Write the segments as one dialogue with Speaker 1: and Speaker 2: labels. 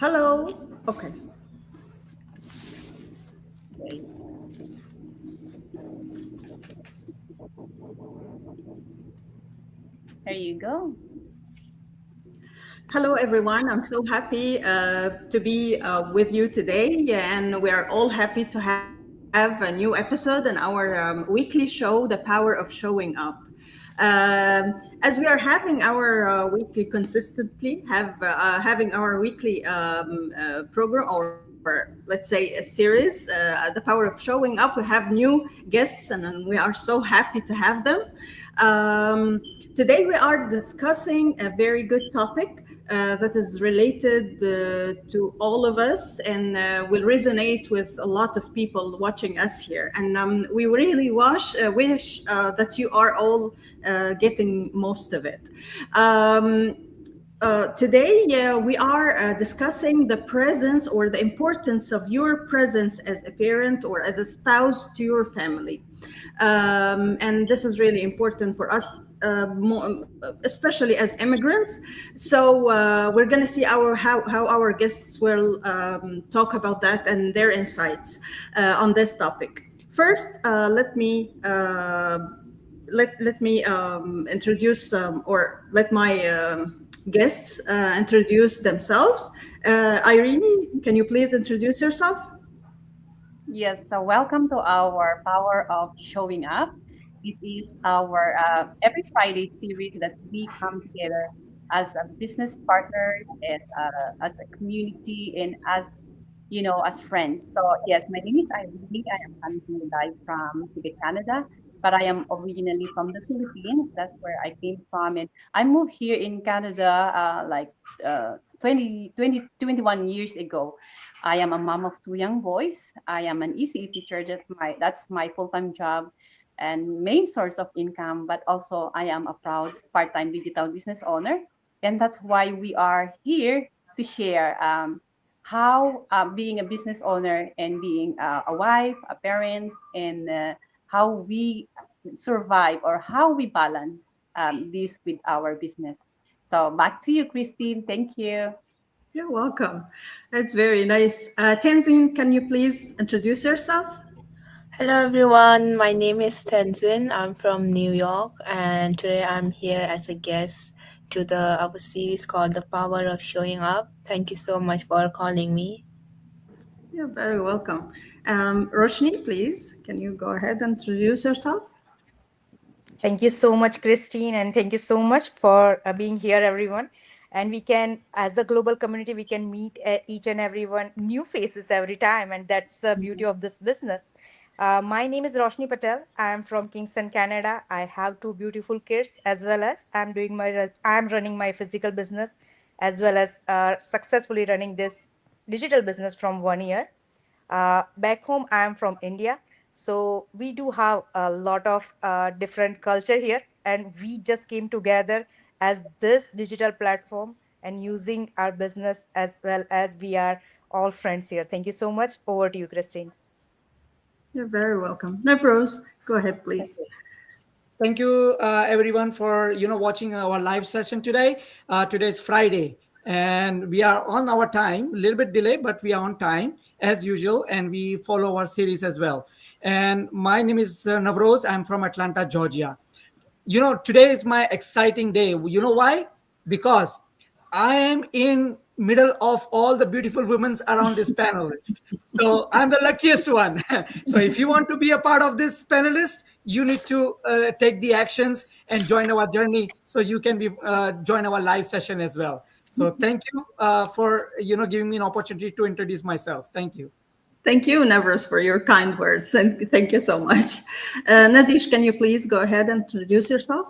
Speaker 1: Hello. Okay.
Speaker 2: There you go.
Speaker 1: Hello, everyone. I'm so happy to be with you today, and we are all happy to have a new episode in our weekly show, The Power of Showing Up. As we are having our weekly consistently, having our weekly program, or let's say a series, The Power of Showing Up. We have new guests, and we are so happy to have them. Today, we are discussing a very good topic that is related to all of us and will resonate with a lot of people watching us here. And we really wish that you are all getting most of it. Um, Today, we are discussing the presence or the importance of your presence as a parent or as a spouse to your family. And this is really important for us, especially as immigrants. So we're going to see how our guests will talk about that and their insights on this topic. First, let me introduce or let my guests introduce themselves. Irene, can you please introduce yourself?
Speaker 2: Yes, so welcome to our Power of Showing Up. This is our every Friday series that we come together as a business partners, as a community, and as friends. So yes, my name is Irene. I am coming to you live from Quebec, Canada, but I am originally from the Philippines. That's where I came from, and I moved here in Canada 21 years ago. I am a mom of two young boys. I am an ECE teacher. That's my full-time job and main source of income. But also, I am a proud part-time digital business owner, and that's why we are here to share how being a business owner and being a wife, a parent, and how we survive or how we balance this with our business. So back to you, Christine. Thank you.
Speaker 1: You're welcome. That's very nice. Tenzin, can you please introduce yourself?
Speaker 3: Hello everyone, my name is Tenzin. I'm from New York and today I'm here as a guest to the our series called The Power of Showing Up. Thank you so much for calling me.
Speaker 1: You're very welcome. Roshni, please, can you go ahead and introduce yourself?
Speaker 4: Thank you so much, Christine, and thank you so much for being here, everyone. And we can, as a global community, we can meet each and everyone, new faces every time, and that's the beauty of this business. My name is Roshni Patel. I'm from Kingston, Canada. I have two beautiful kids, as well as I'm running my physical business, as well as successfully running this digital business from 1 year. Back home, I am from India. So we do have a lot of different culture here, and we just came together as this digital platform and using our business as well as we are all friends here. Thank you so much. Over to you, Christine.
Speaker 1: You're very welcome. Navroz, go ahead, please.
Speaker 5: Thank you, everyone, for watching our live session today. Today is Friday, and we are on our time. A little bit delay, but we are on time as usual, and we follow our series as well. And my name is Navroz. I'm from Atlanta, Georgia. Today is my exciting day. You know why? Because I am in middle of all the beautiful women around this panelist. So I'm the luckiest one. So if you want to be a part of this panelist, you need to take the actions and join our journey so you can be join our live session as well. So thank you for giving me an opportunity to introduce myself. Thank you.
Speaker 1: Thank you, Navroz, for your kind words. And thank you so much. Nazish, can you please go ahead and introduce yourself?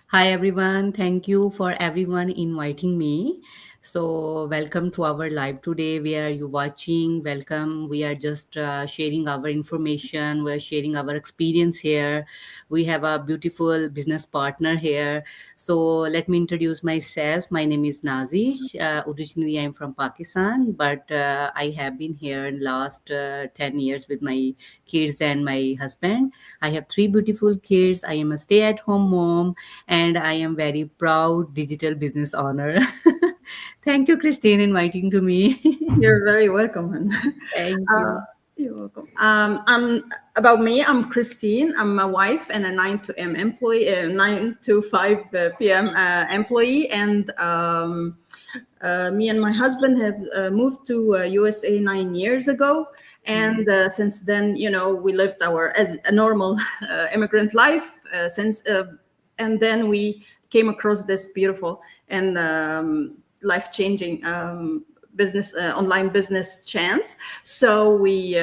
Speaker 6: Hi everyone, thank you for everyone inviting me. So welcome to our live today. Where are you watching? Welcome. We are just sharing our information. We're sharing our experience here. We have a beautiful business partner here. So let me introduce myself. My name is Nazish. Originally I'm from Pakistan, but I have been here in last 10 years with my kids and my husband. I have three beautiful kids. I am a stay-at-home mom and I am very proud digital business owner. Thank you, Christine, inviting to me.
Speaker 1: You're very welcome. Hun.
Speaker 6: Thank
Speaker 1: Uh,
Speaker 6: you.
Speaker 1: you're welcome. About me, I'm Christine. I'm a wife and a 9 to m employee, 9 to 5 p.m. Employee, and me and my husband have moved to USA 9 years ago. And since then, we lived our as a normal immigrant life and then we came across this beautiful and life-changing business online business chance. So we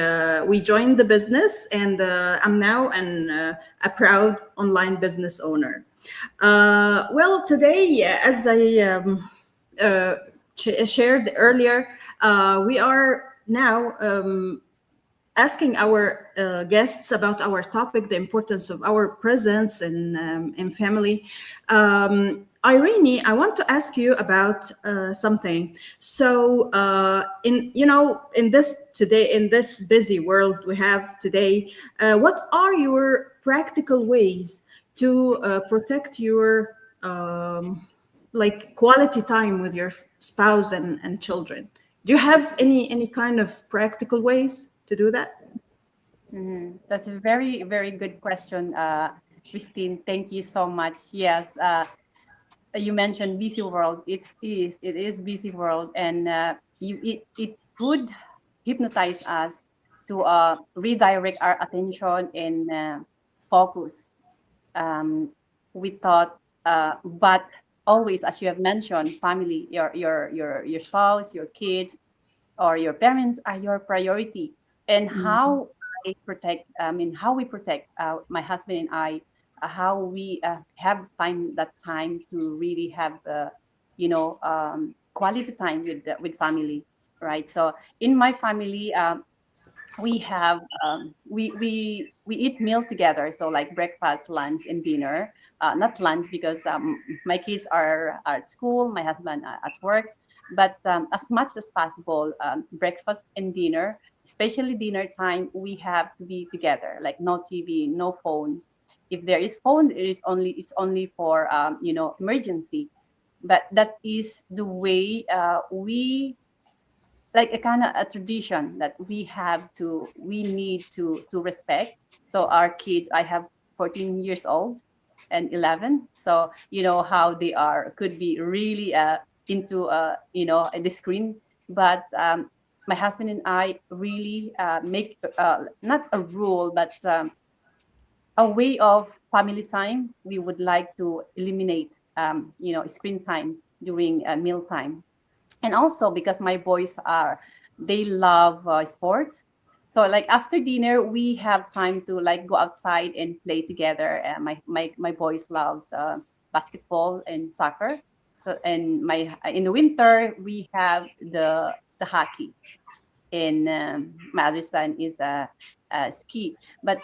Speaker 1: joined the business, and I'm now a proud online business owner. Well, today, as I shared earlier, we are now asking our guests about our topic, the importance of our presence in family. Irene, I want to ask you about something. So, in this busy world we have today, what are your practical ways to protect your like quality time with your spouse and children? Do you have any kind of practical ways to do that?
Speaker 2: That's a very, very good question, Christine. Thank you so much. Yes, you mentioned busy world. It is busy world, and it would hypnotize us to redirect our attention and focus. Um, we thought, but always, as you have mentioned, family, your spouse, your kids, or your parents are your priority. And how how we protect my husband and I, how we have find that time to really have quality time with family, right? So in my family, we have we eat meal together, so like breakfast, lunch, and dinner. Not lunch because my kids are at school, my husband at work, but as much as possible, breakfast and dinner, especially dinner time, we have to be together, like no TV, no phones. If there is phone, it's only for emergency. But that is the way we, like a kind of a tradition that we need to respect. So our kids, I have 14 years old and 11, so you know how they are, could be really into the screen. But my husband and I really make not a rule, but a way of family time. We would like to eliminate screen time during meal time. And also because my boys are, they love sports, so like after dinner we have time to like go outside and play together. My boys loves basketball and soccer. So, and my in the winter we have the hockey, and my other son is a ski. But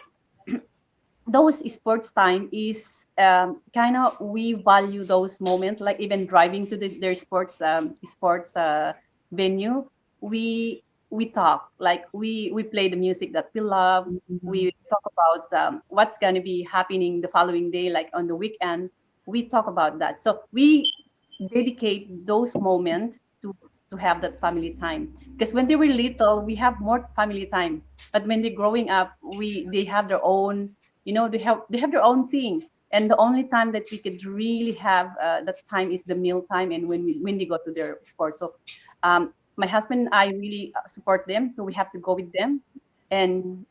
Speaker 2: those sports time is kind of, we value those moments, like even driving to their sports venue. We talk, like we play the music that we love. We talk about what's going to be happening the following day, like on the weekend. We talk about that, so we dedicate those moments to have that family time. Because when they were little we have more family time, but when they're growing up, they have their own, they have their own thing. And the only time that we could really have that time is the meal time, and when they go to their sports. So my husband and I really support them, so we have to go with them and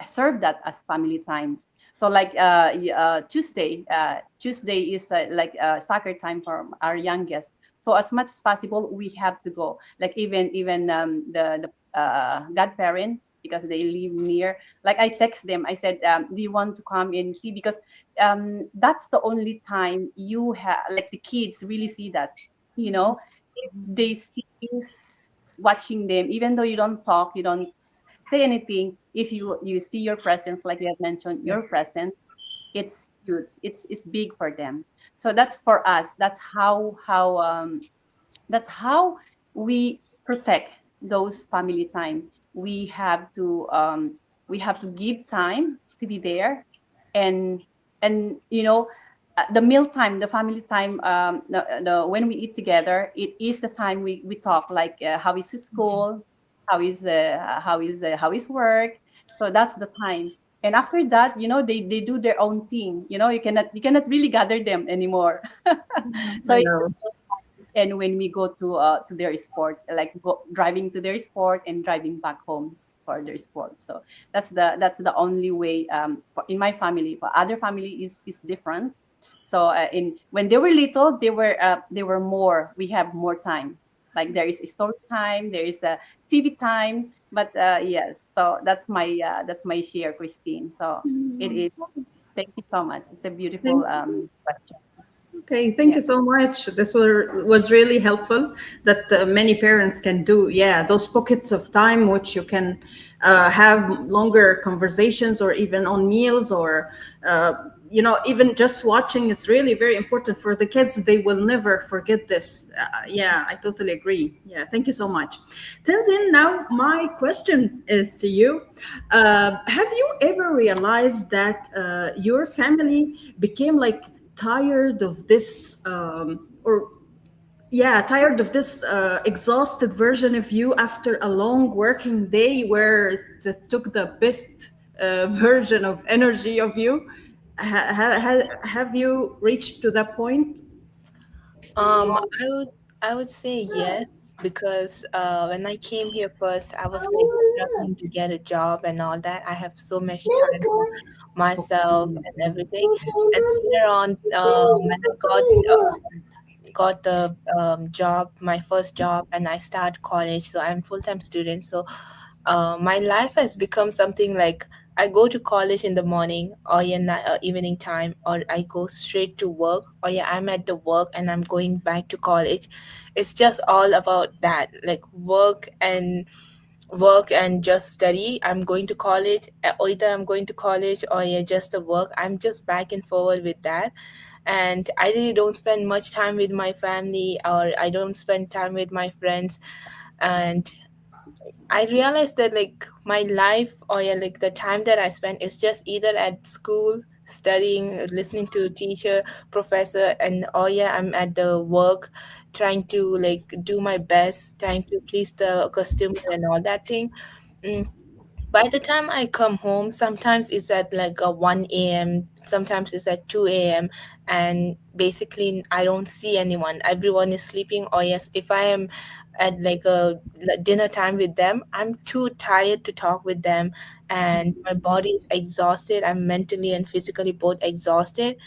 Speaker 2: serve that as family time. So like Tuesday is like soccer time for our youngest. So as much as possible, we have to go. Like even the godparents, because they live near. Like I text them. I said, "Do you want to come and see?" Because that's the only time you have, like the kids really see that. You know, if they see you watching them, even though you don't talk, you don't say anything. If you see your presence, like you have mentioned, your presence, it's huge. It's big for them. So that's for us. That's how we protect those family time. We have to give time to be there, and and the meal time, the family time, when we eat together, it is the time we talk, like how is school, how is work. So that's the time. And after that, they do their own thing. You cannot really gather them anymore. So
Speaker 1: I
Speaker 2: it's
Speaker 1: know.
Speaker 2: and when we go to their sports, like driving to their sport and driving back home for their sport. So that's the only way, in my family. For other family is different. So in when they were little, they were more. We have more time. Like there is a story time, there is a TV time. But yes, so that's my share, Christine. So it is. Thank you so much. It's a beautiful
Speaker 1: Thank
Speaker 2: question.
Speaker 1: Okay, thank
Speaker 2: Yeah.
Speaker 1: you so much. This was really helpful that many parents can do. Yeah, those pockets of time which you can have longer conversations or even on meals or, even just watching is really very important for the kids. They will never forget this. Yeah, I totally agree. Yeah, thank you so much. Tenzin, now my question is to you. Have you ever realized that your family became like tired of this or yeah tired of this exhausted version of you after a long working day where it took the best version of energy of you? Have you reached to that point?
Speaker 3: I would say yes, because when I came here first, I was like struggling to get a job and all that. I have so much time for myself and everything. And later on, when I got the job, my first job, and I start college. So I'm full-time student. So my life has become something like I go to college in the morning or evening time, or I go straight to work, or yeah, I'm at the work and I'm going back to college. It's just all about that, like work and just study. I'm going to college, or either I'm going to college or yeah, just the work. I'm just back and forward with that, and I really don't spend much time with my family, or I don't spend time with my friends. And I realized that like my life, or yeah, like the time that I spend is just either at school studying, listening to teacher, professor, and or yeah, I'm at the work trying to like do my best, trying to please the customer and all that thing. Mm, by the time I come home, sometimes it's at like a 1 a.m., sometimes it's at 2 a.m., and basically I don't see anyone. Everyone is sleeping, or yes, if I am at like a dinner time with them, I'm too tired to talk with them, and my body is exhausted. I'm mentally and physically both exhausted,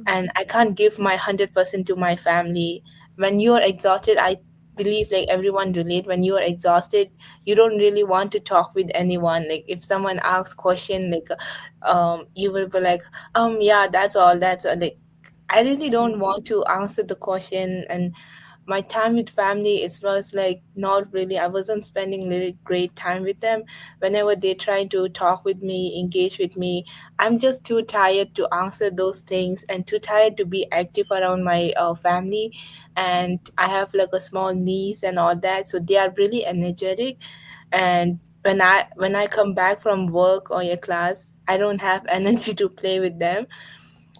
Speaker 3: and I can't give my 100% to my family. When you're exhausted, I believe like everyone relate, when you are exhausted, you don't really want to talk with anyone. Like if someone asks question, like you will be like, yeah, that's all. Like I really don't want to answer the question. And my time with family, it was like not really, I wasn't spending really great time with them. Whenever they try to talk with me, engage with me, I'm just too tired to answer those things and too tired to be active around my family. And I have like a small niece and all that, so they are really energetic. And when I come back from work or a class, I don't have energy to play with them.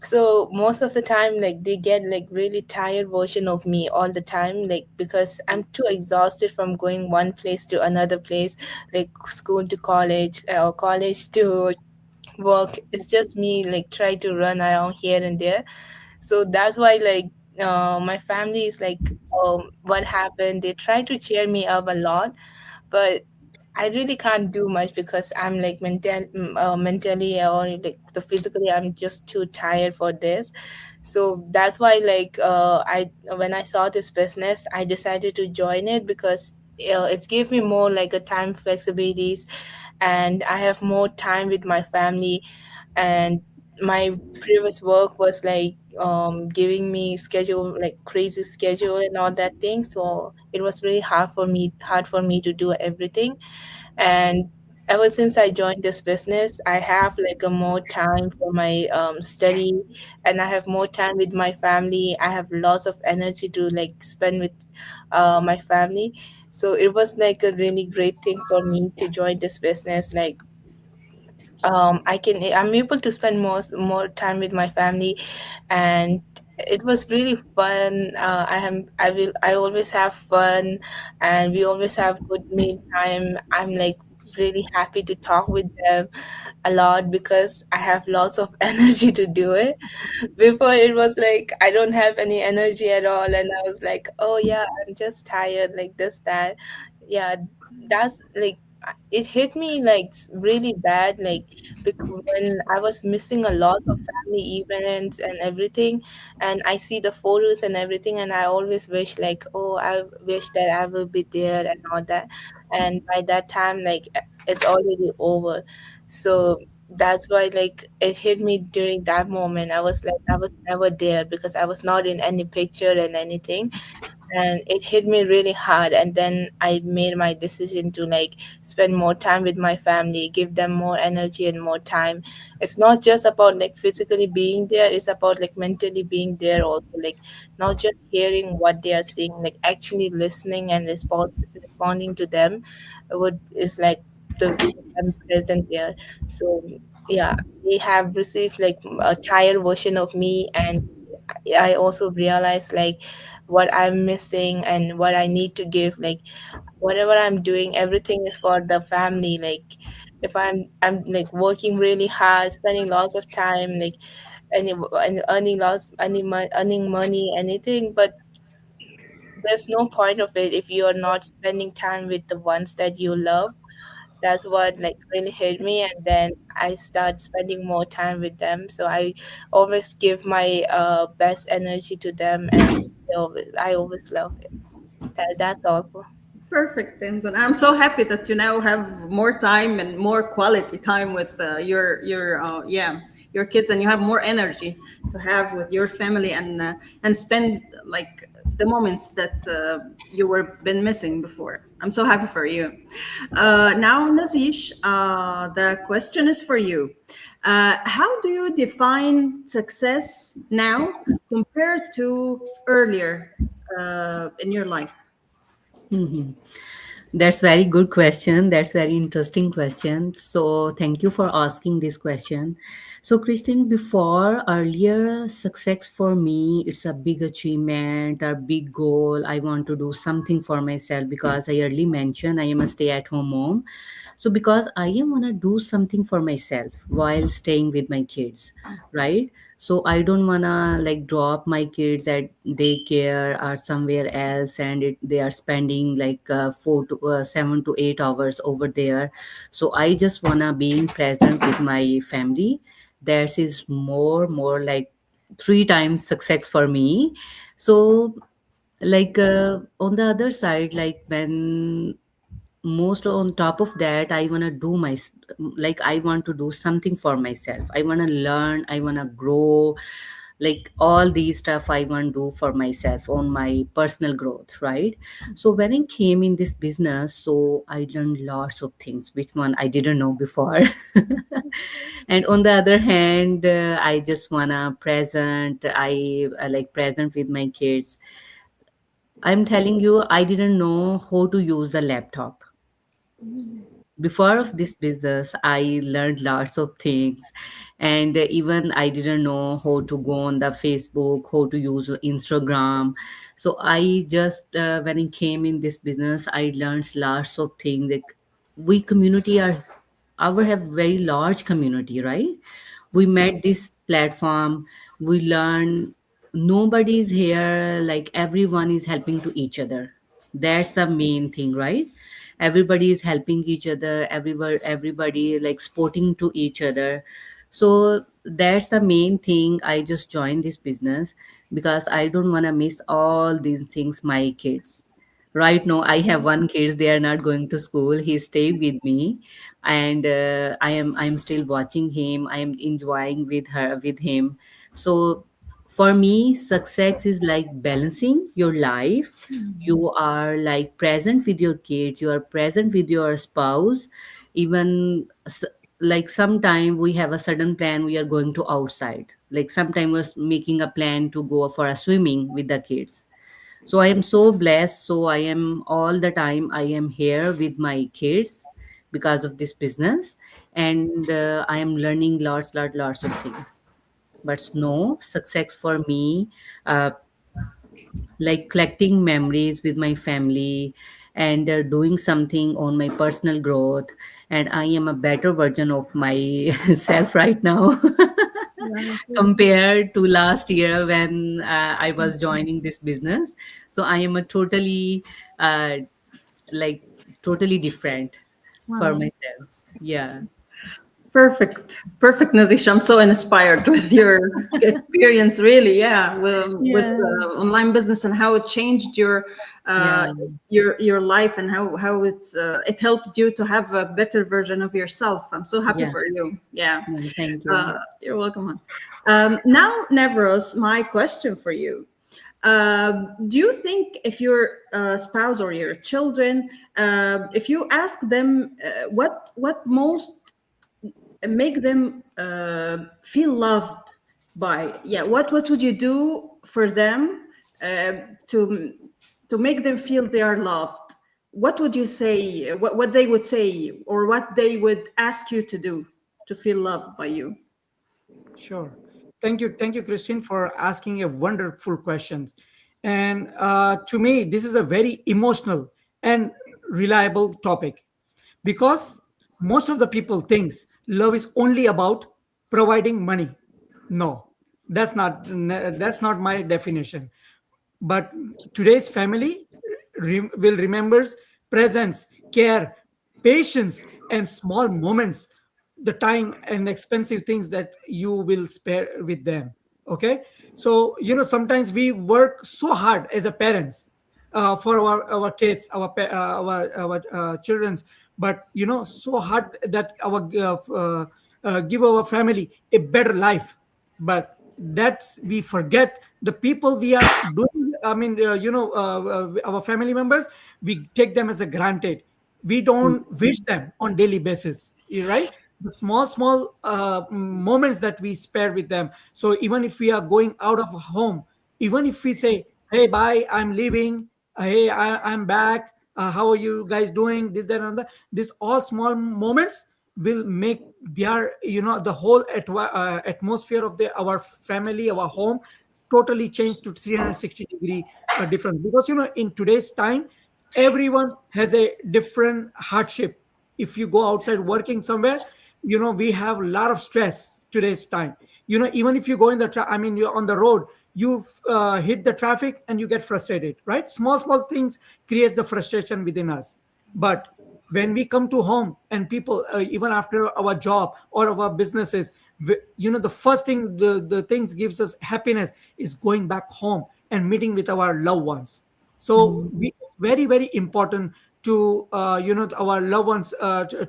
Speaker 3: So most of the time, like they get like really tired version of me all the time, like because I'm too exhausted from going one place to another place, like school to college, or college to work. It's just me like try to run around here and there. So that's why like my family is like, what happened, they try to cheer me up a lot, but I really can't do much because I'm like mentally or like the physically, I'm just too tired for this. So that's why like I when I saw this business, I decided to join it because it gave me more like a time flexibilities, and I have more time with my family. And my previous work was like giving me schedule, like crazy schedule and all that thing, so it was really hard for me to do everything. And ever since I joined this business, I have like a more time for my study, and I have more time with my family. I have lots of energy to like spend with my family. So it was like a really great thing for me to join this business. Like I'm able to spend more time with my family, and it was really fun. I always have fun, and we always have good me time. I'm like really happy to talk with them a lot because I have lots of energy to do it. Before it was like I don't have any energy at all, and I was like, oh yeah, I'm just tired, like this, that. Yeah, that's like it hit me like really bad, like when I was missing a lot of family events and everything, and I see the photos and everything, and I always wish like, oh, I wish that I will be there and all that. And by that time, like it's already over. So that's why like it hit me during that moment. I was like I was never there because I was not in any picture and anything, and it hit me really hard. And then I made my decision to like spend more time with my family, give them more energy and more time. It's not just about like physically being there, it's about like mentally being there also, like not just hearing what they are saying, like actually listening and responding to them would is like the way I'm present there. So yeah, they have received like a tired version of me, and I also realized like what I'm missing and what I need to give. Like whatever I'm doing, everything is for the family. Like if I'm like working really hard, spending lots of time, like and earning lots, earning money, anything, but there's no point of it if you're not spending time with the ones that you love. That's what like really hit me, and then I start spending more time with them. So I always give my best energy to them, and I always love it. That's all.
Speaker 1: Perfect, Tenzin. I'm so happy that you now have more time and more quality time with your kids, and you have more energy to have with your family and spend like the moments that you were been missing before. I'm so happy for you. Now, Nazish, the question is for you. How do you define success now compared to earlier in your life?
Speaker 6: Mhm. That's very good question. That's very interesting question. So thank you for asking this question. So Christine, before earlier success for me, it's a big achievement, a big goal. I want to do something for myself because I early mentioned I am a stay-at-home mom. So because I am wanna do something for myself while staying with my kids, right? So I don't wanna like drop my kids at daycare or somewhere else, and they are spending like 7 to 8 hours over there. So I just wanna being present with my family. That is more like 3 times success for me. So like on the other side, like when most on top of that, I want to do my like I want to do something for myself. I want to learn, I want to grow, like all these stuff I want to do for myself on my personal growth, right? So when I came in this business, so I learned lots of things which one I didn't know before. And on the other hand, I just want to present, I like present with my kids. I'm telling you, I didn't know how to use a laptop. Before of this business, I learned lots of things, and even I didn't know how to go on the Facebook, how to use Instagram. So I just when I came in this business, I learned lots of things. Like we community are our have very large community, right? We met this platform, we learn, nobody is here, like everyone is helping to each other. That's the main thing, right? Everybody is helping each other, everybody like supporting to each other. So that's the main thing. I just joined this business because I don't want to miss all these things my kids. Right now I have one kid, they are not going to school, he stay with me, and I'm still watching him, I am enjoying with him. So for me, success is like balancing your life. You are like present with your kids, you are present with your spouse. Even like sometime we have a sudden plan, we are going to outside, like sometime we're making a plan to go for a swimming with the kids. So I am so blessed. So I am all the time I am here with my kids because of this business. and I am learning lots of things. But no, success for me, uh, like collecting memories with my family and doing something on my personal growth, and I am a better version of myself right now compared to last year when I was joining this business. So I am a totally uh, like totally different for
Speaker 1: Wow.
Speaker 6: myself. Yeah.
Speaker 1: Perfect. Perfect, Nazish. I'm so inspired with your experience, really. Yeah. With
Speaker 6: Yeah.
Speaker 1: online business and how it changed uh,
Speaker 6: Yeah.
Speaker 1: your life and how it helped you to have a better version of yourself. I'm so happy
Speaker 6: Yeah.
Speaker 1: for you. Yeah.
Speaker 6: Yeah, thank you.
Speaker 1: You're welcome. Hon. Now, Nevros, my question for you. Do you think if your spouse or your children, if you ask them what most make them feel loved by, yeah, what would you do for them uh, to to make them feel they are loved? What would you say? What they would say, or what they would ask you to do to feel loved by you?
Speaker 5: Sure. Thank you, Christine, for asking a wonderful questions. And to me, this is a very emotional and reliable topic because most of the people thinks love is only about providing money. No, that's not my definition. But today's family will remembers presence, care, patience, and small moments, the time and expensive things that you will spare with them. Okay, so sometimes we work so hard as a parents for our kids, our children's, but so hard that our give our family a better life, but that's we forget the people we are doing. I mean, our family members, we take them as a granted. We don't wish them on daily basis, right? The small moments that we spare with them. So even if we are going out of home, even if we say, hey, bye, I'm leaving, hey, I'm back, how are you guys doing, this, that, and that, this all small moments will make their the whole atmosphere of our family, our home, totally change to 360-degree difference. Because in today's time, everyone has a different hardship. If you go outside working somewhere, we have a lot of stress today's time. Even if you go in I mean, you're on the road, you hit the traffic and you get frustrated, right? Small things creates the frustration within us. But when we come to home and people, even after our job or our businesses, the first thing, the things gives us happiness is going back home and meeting with our loved ones. So it's very very important to our loved ones,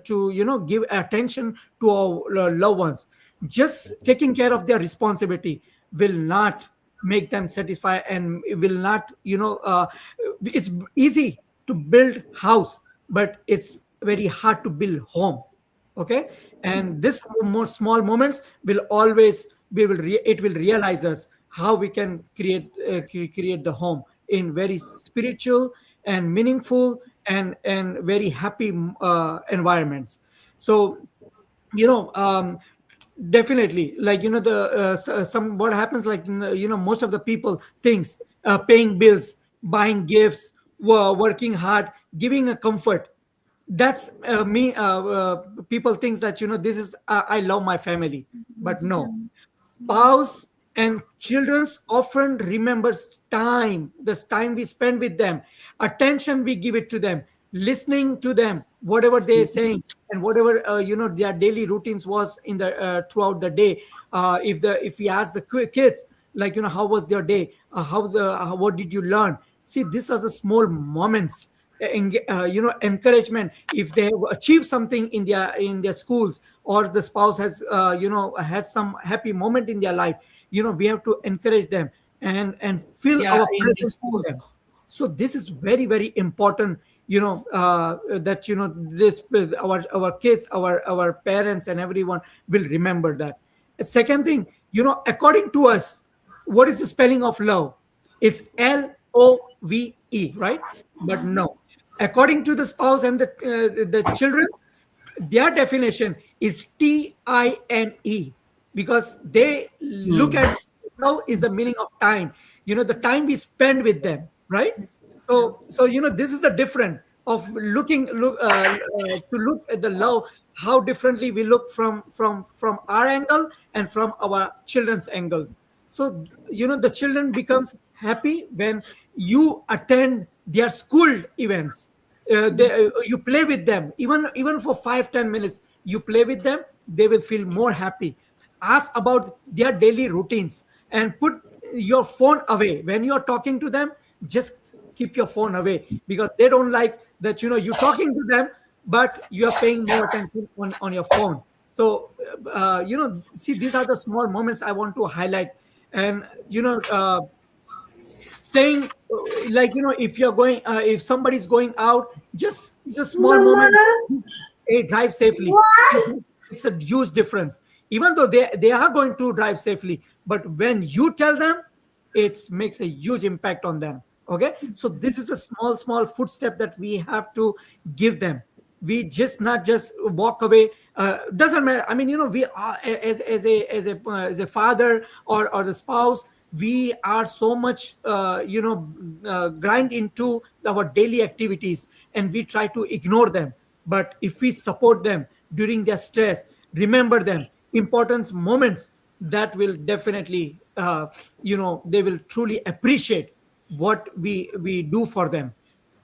Speaker 5: to give attention to our loved ones. Just taking care of their responsibility will not make them satisfied, and it will not it's easy to build house, but it's very hard to build home. Okay, and this more small moments will always it will realize us how we can create the home in very spiritual and meaningful and very happy environments. So definitely, like the some what happens, like most of the people thinks paying bills, buying gifts, working hard, giving a comfort, that's me people thinks that this is I love my family. But no, spouse and children's often remembers time, this time we spend with them, attention we give it to them, listening to them, whatever they're saying, and whatever their daily routines was in the throughout the day. If we ask the kids, like how was their day, what did you learn, see, these are the small moments, encouragement. If they have achieved something in their schools, or the spouse has has some happy moment in their life, we have to encourage them and feel
Speaker 6: Yeah,
Speaker 5: our
Speaker 6: in the
Speaker 5: presence with
Speaker 6: schools.
Speaker 5: them. So this is very very important, that this our kids, our parents and everyone will remember that. Second thing, according to us, what is the spelling of love? It's LOVE, right? But no, according to the spouse and the children, their definition is TIME, because they look at now is the meaning of time. The time we spend with them, right? So this is a different of to look at the love, how differently we look from our angle and from our children's angles. So the children becomes happy when you attend their school events. You play with them, even for 5-10 minutes you play with them, they will feel more happy. Ask about their daily routines and put your phone away when you're talking to them. Just keep your phone away, because they don't like that you're talking to them but you are paying more attention on your phone. So see, these are the small moments I want to highlight. And saying like if you're going if somebody's going out, just small moment, hey, drive safely. It's a huge difference. Even though they are going to drive safely, but when you tell them, it makes a huge impact on them. Okay, so this is a small footstep that we have to give them. We just not just walk away. Doesn't matter. I mean, we are as a father or the spouse, we are so much grind into our daily activities, and we try to ignore them. But if we support them during their stress, remember them importance moments, that will definitely they will truly appreciate what we do for them.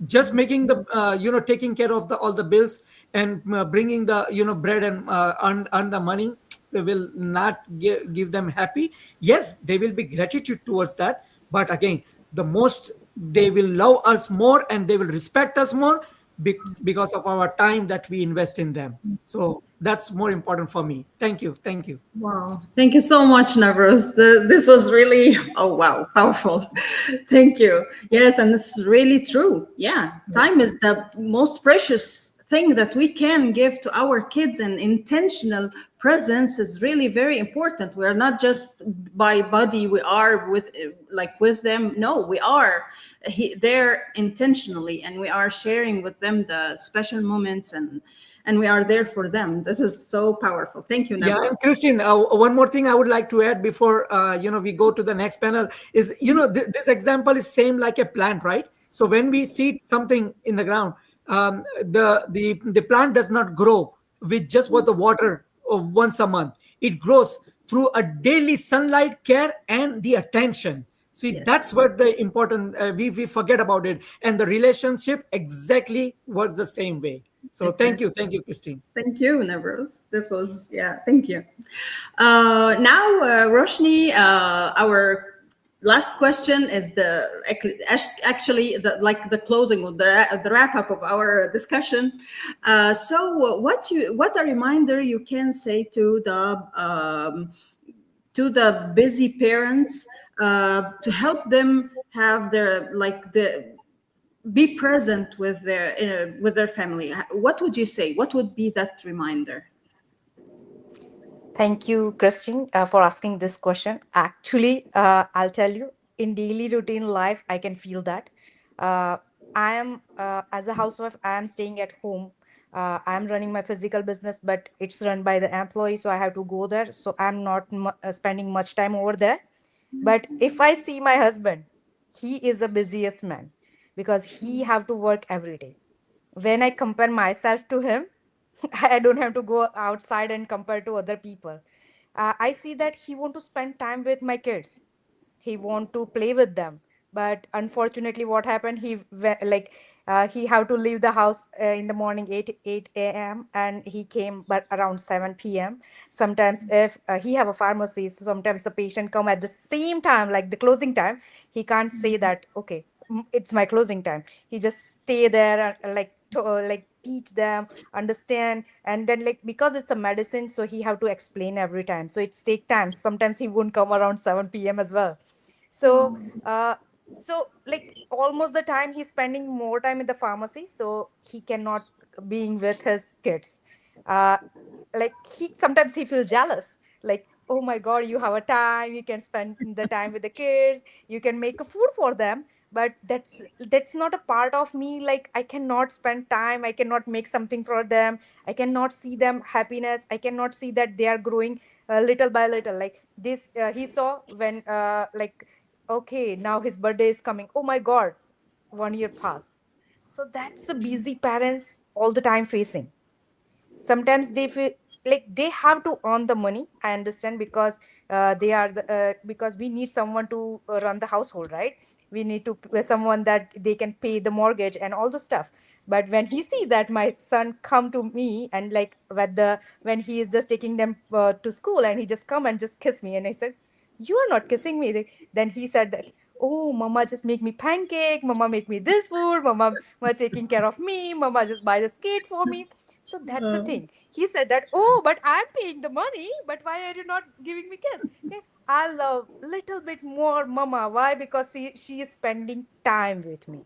Speaker 5: Just making the taking care of the all the bills and bringing the bread and earn the money, they will not give them happy. Yes, they will be gratitude towards that, but again, the most they will love us more and they will respect us more because of our time that we invest in them. So that's more important for me. Thank you. Thank you.
Speaker 1: Wow. Thank you so much, Navros. This was really, oh, wow, powerful. Thank you. Yes, and this is really true. Yeah, time is the most precious thing that we can give to our kids, and intentional presence is really very important. We are not just by body, we are with them. No, we are there intentionally, and we are sharing with them the special moments, and we are there for them. This is so powerful. Thank you,
Speaker 5: Yeah,
Speaker 1: Navros.
Speaker 5: and Christine, one more thing I would like to add before we go to the next panel is this example is same like a plant, right? So when we seed something in the ground, the plant does not grow with just what the water once a month. It grows through a daily sunlight, care, and the attention. See,
Speaker 1: Yes.
Speaker 5: that's what the important we forget about it, and the relationship exactly works the same way. So thank you, Christine.
Speaker 1: Thank you, Navros. This was, yeah, thank you. Now, Roshni, our last question is actually the closing or the wrap up of our discussion. So what a reminder you can say to the busy parents to help them have the be present with their family. What would you say? What would be that reminder?
Speaker 4: Thank you, Christine, for asking this question. Actually, I'll tell you, in daily routine life, I can feel that. I am, as a housewife, I am staying at home. I am running my physical business, but it's run by the employee, so I have to go there. So I'm not spending much time over there. But if I see my husband, he is the busiest man because he have to work every day. When I compare myself to him, I don't have to go outside and compare to other people. I see that he want to spend time with my kids. He want to play with them, but unfortunately what happened, he have to leave the house in the morning 8 a.m. and he came but around 7 p.m. Sometimes if he have a pharmacy, so sometimes the patient come at the same time, like the closing time. He can't say that, okay, it's my closing time. He just stay there and like teach them, understand, and then like because it's a medicine, so he have to explain every time, so it's take time. Sometimes he won't come around 7 p.m. as well. So so like almost the time he's spending more time in the pharmacy, so he cannot being with his kids. uh like he sometimes he feels jealous, like, oh my god, you have a time, you can spend the time with the kids, you can make a food for them, but that's not a part of me. Like, I cannot spend time, I cannot make something for them, I cannot see them happiness, I cannot see that they are growing little by little. Like this, he saw when like, okay, now his birthday is coming, oh my god, 1 year pass. So that's the busy parents all the time facing. Sometimes they feel like they have to earn the money, I understand, because they are the because we need someone to run the household, right? We need to someone that they can pay the mortgage and all the stuff. But when he see that my son come to me, and like when he is just taking them to school, and he just come and just kiss me, and I said, you are not kissing me. Then he said that, oh, mama just make me pancake, mama make me this food, mama taking care of me, mama just buy the skate for me. So that's the thing. He said that, oh, but I'm paying the money, but why are you not giving me kiss? Okay, I love little bit more mama. Why? Because she is spending time with me.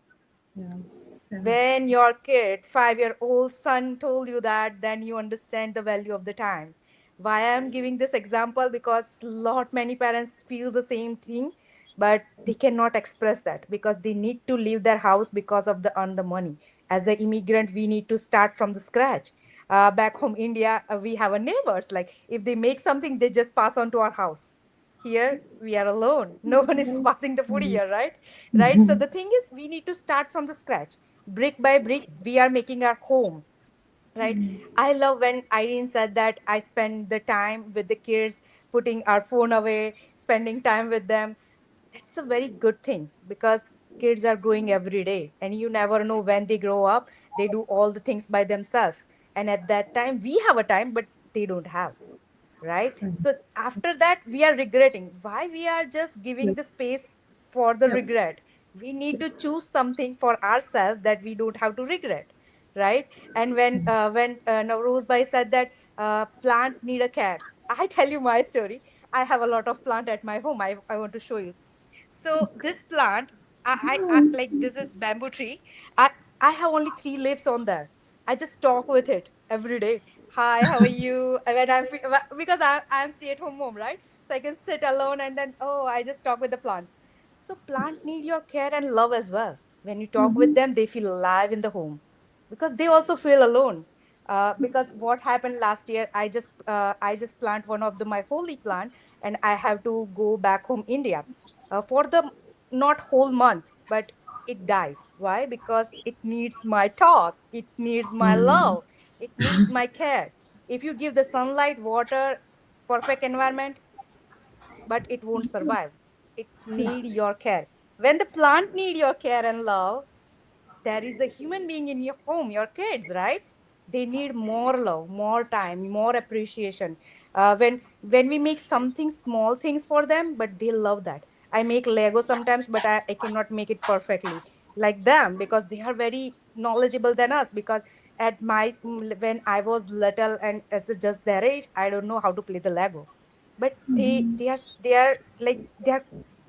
Speaker 1: Yes,
Speaker 4: When
Speaker 1: yes.
Speaker 4: your kid, 5-year-old son told you that, then you understand the value of the time. Why I'm giving this example? Because lot many parents feel the same thing, but they cannot express that because they need to leave their house because of the earn the money. As an immigrant, we need to start from the scratch. Back home India, we have a neighbors. Like if they make something, they just pass on to our house. Here we are alone. No one is passing the food here, right? Right. So the thing is, we need to start from the scratch. Brick by brick, we are making our home, right? I love when Irene said that I spend the time with the kids, putting our phone away, spending time with them. That's a very good thing because kids are growing every day, and you never know when they grow up, they do all the things by themselves. And at that time, we have a time, but they don't have, right? So after that, we are regretting why we are just giving the space for the
Speaker 1: Yep.
Speaker 4: regret. We need to choose something for ourselves that we don't have to regret, right? And when Navroz Bhai said that plant need a care, I tell you my story. I have a lot of plant at my home. I want to show you. So this plant, I like, this is bamboo tree. I I have only 3 leaves on there. I just talk with it every day. Hi, how are you? And when because I'm stay at home mom, right? So I can sit alone, and then, oh, I just talk with the plants. So plant need your care and love as well. When you talk with them, they feel alive in the home because they also feel alone. Because what happened last year, I just plant one of my holy plant, and I have to go back home India for the not whole month, but it dies. Why? Because it needs my talk, it needs my love, it needs my care. If you give the sunlight, water, perfect environment, but it won't survive. It need your care. When the plant need your care and love, there is a human being in your home, your kids, right? They need more love, more time, more appreciation. When we make something small things for them, but they love that. I make Lego sometimes, but I cannot make it perfectly like them because they are very knowledgeable than us. Because at my when I was little and as just their age, I don't know how to play the Lego, but they are like, they are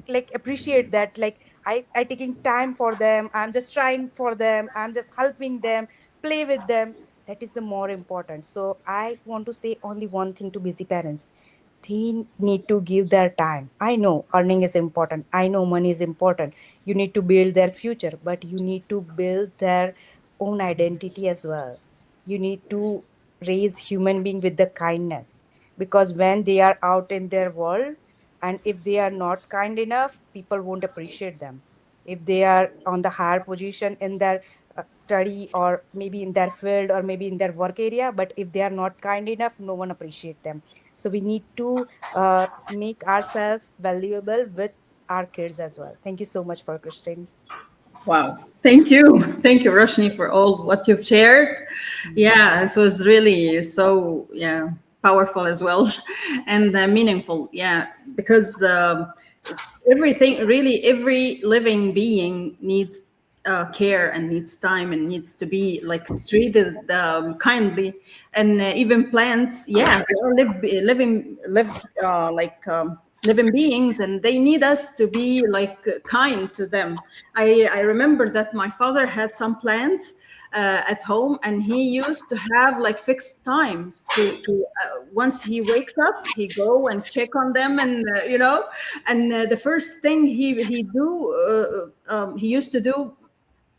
Speaker 4: like appreciate that, like I taking time for them, I'm just trying for them, I'm just helping them play with them. That is the more important. So I want to say only one thing to busy parents: they need to give their time. I know earning is important, I know money is important, you need to build their future, but you need to build their own identity as well. You need to raise human being with the kindness, because when they are out in their world, and if they are not kind enough, people won't appreciate them. If they are on the higher position in their study, or maybe in their field, or maybe in their work area, but if they are not kind enough, no one appreciate them. So we need to make ourselves valuable with our kids as well. Thank you so much for Christine.
Speaker 1: Wow. Thank you. Thank you, Roshni, for all what you've shared. Yeah, this was really so, yeah, powerful as well and meaningful. Yeah, because everything, really, every living being needs care and needs time and needs to be like treated kindly. And even plants, yeah, they are living beings, and they need us to be like kind to them. I remember that my father had some plants at home, and he used to have like fixed times to once he wakes up, he go and check on them, and and the first thing he used to do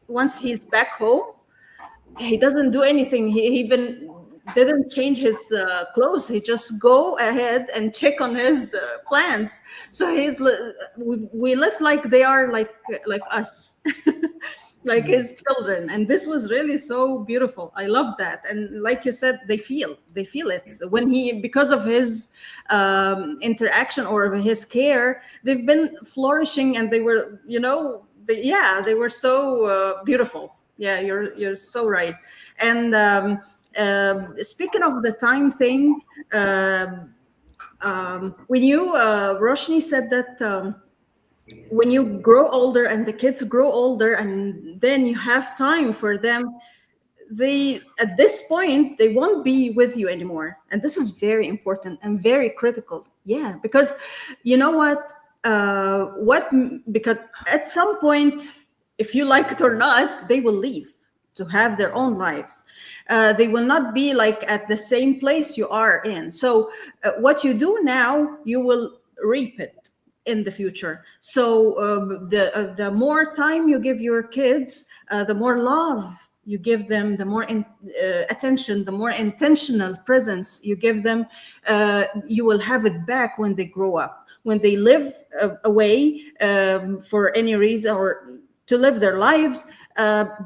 Speaker 1: once he's back home, he doesn't do anything. He even didn't change his clothes. He just go ahead and check on his plants. So we live like they are like us, like his children. And this was really so beautiful. I love that. And like you said, they feel it when because of his interaction or his care, they've been flourishing, and they were, they were so beautiful. Yeah, you're so right. And speaking of the time thing, when Roshni said that when you grow older and the kids grow older, and then you have time for them, at this point they won't be with you anymore. And this is very important and very critical. Yeah, because you know what? Because at some point, if you like it or not, they will leave to have their own lives. They will not be like at the same place you are in. So what you do now, you will reap it in the future. So the more time you give your kids, the more love you give them, the more attention, the more intentional presence you give them, you will have it back when they grow up. When they live away for any reason or to live their lives,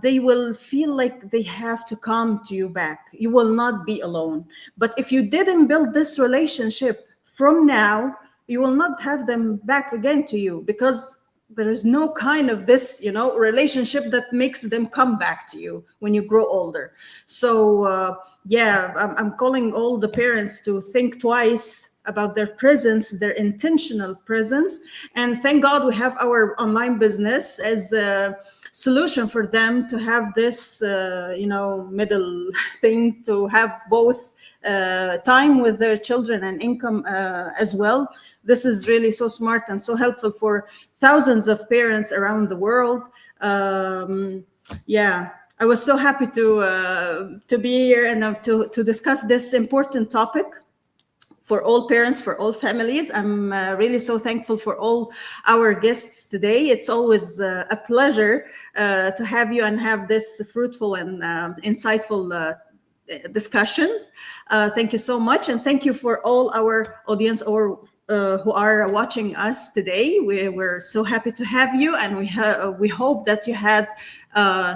Speaker 1: they will feel like they have to come to you back. You will not be alone. But if you didn't build this relationship from now, you will not have them back again to you, because there is no kind of this, relationship that makes them come back to you when you grow older. So I'm calling all the parents to think twice about their presence, their intentional presence. And thank God we have our online business as a solution for them to have this, middle thing, to have both time with their children and income as well. This is really so smart and so helpful for thousands of parents around the world. I was so happy to be here and to discuss this important topic for all parents, for all families. I'm really so thankful for all our guests today. It's always a pleasure to have you and have this fruitful and insightful discussions. Thank you so much. And thank you for all our audience or who are watching us today. We're so happy to have you, and we hope that you had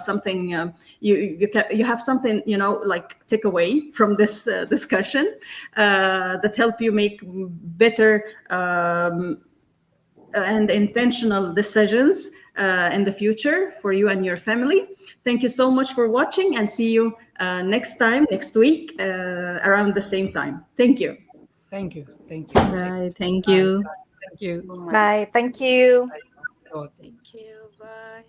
Speaker 1: something, you have something, like take away from this discussion that help you make better and intentional decisions in the future for you and your family. Thank you so much for watching, and see you next week around the same time. Thank you.
Speaker 5: Thank you.
Speaker 6: Bye. Thank you.
Speaker 5: Thank you.
Speaker 4: Bye. Thank you.
Speaker 5: Oh,
Speaker 3: Thank you. Bye.